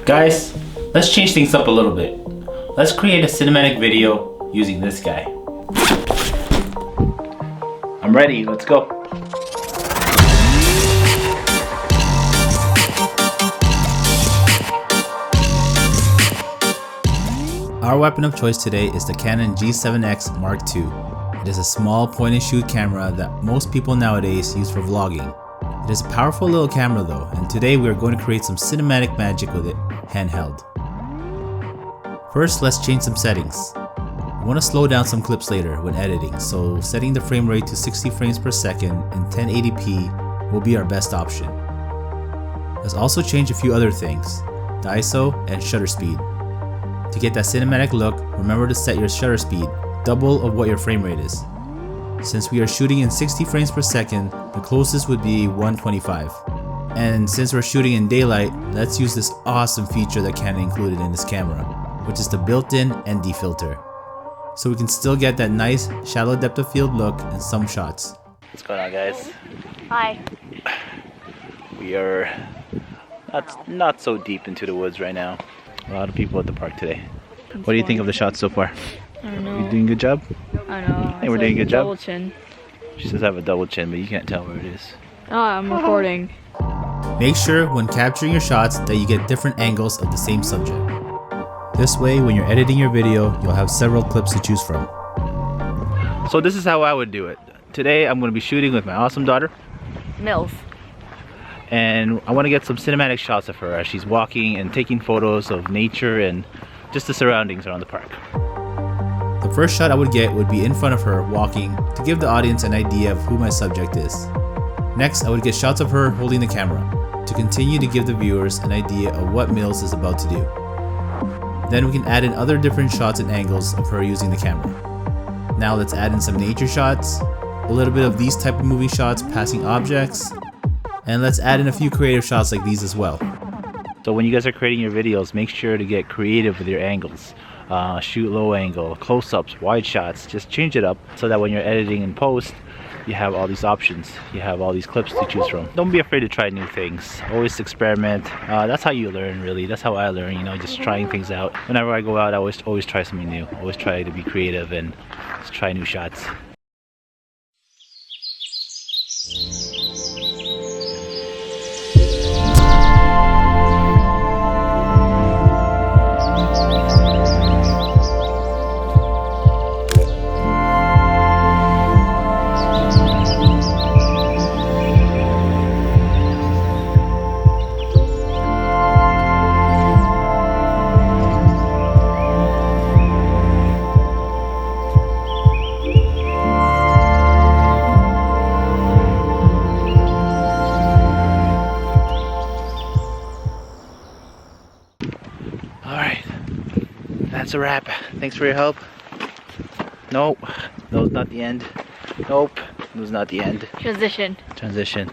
Guys, let's change things up a little bit. Let's create a cinematic video using this guy. I'm ready, let's go. Our weapon of choice today is the Canon G7X Mark II. It is a small point-and-shoot camera that most people nowadays use for vlogging. It is a powerful little camera though, and today we are going to create some cinematic magic with it, handheld. First, let's change some settings. We want to slow down some clips later when editing, so setting the frame rate to 60 frames per second in 1080p will be our best option. Let's also change a few other things, the ISO and shutter speed. To get that cinematic look, remember to set your shutter speed double of what your frame rate is. Since we are shooting in 60 frames per second, the closest would be 125. And since we're shooting in daylight, let's use this awesome feature that Canon included in this camera, which is the built-in ND filter. So we can still get that nice shallow depth of field look in some shots. What's going on, guys? Hi. We are not so deep into the woods right now. A lot of people at the park today. What do you think of the shots so far? I don't know. You doing a good job? I know. Hey, we're doing a good job. Double chin. She says I have a double chin, but you can't tell where it is. Oh, I'm recording. Make sure when capturing your shots that you get different angles of the same subject. This way, when you're editing your video, you'll have several clips to choose from. So this is how I would do it. Today I'm going to be shooting with my awesome daughter. MILF. And I want to get some cinematic shots of her as she's walking and taking photos of nature and just the surroundings around the park. The first shot I would get would be in front of her walking to give the audience an idea of who my subject is. Next, I would get shots of her holding the camera to continue to give the viewers an idea of what Mills is about to do. Then we can add in other different shots and angles of her using the camera. Now let's add in some nature shots, a little bit of these type of moving shots passing objects, and let's add in a few creative shots like these as well. So when you guys are creating your videos, make sure to get creative with your angles. Shoot low angle, close-ups, wide shots, just change it up so that when you're editing in post, you have all these options. You have all these clips to choose from. Don't be afraid to try new things. Always experiment. That's how you learn, really. That's how I learn, you know, just trying things out. Whenever I go out, I always try something new. Always try to be creative and just try new shots. Alright, that's a wrap. Thanks for your help. Nope, that was not the end. Nope, that was not the end. Transition. Transition.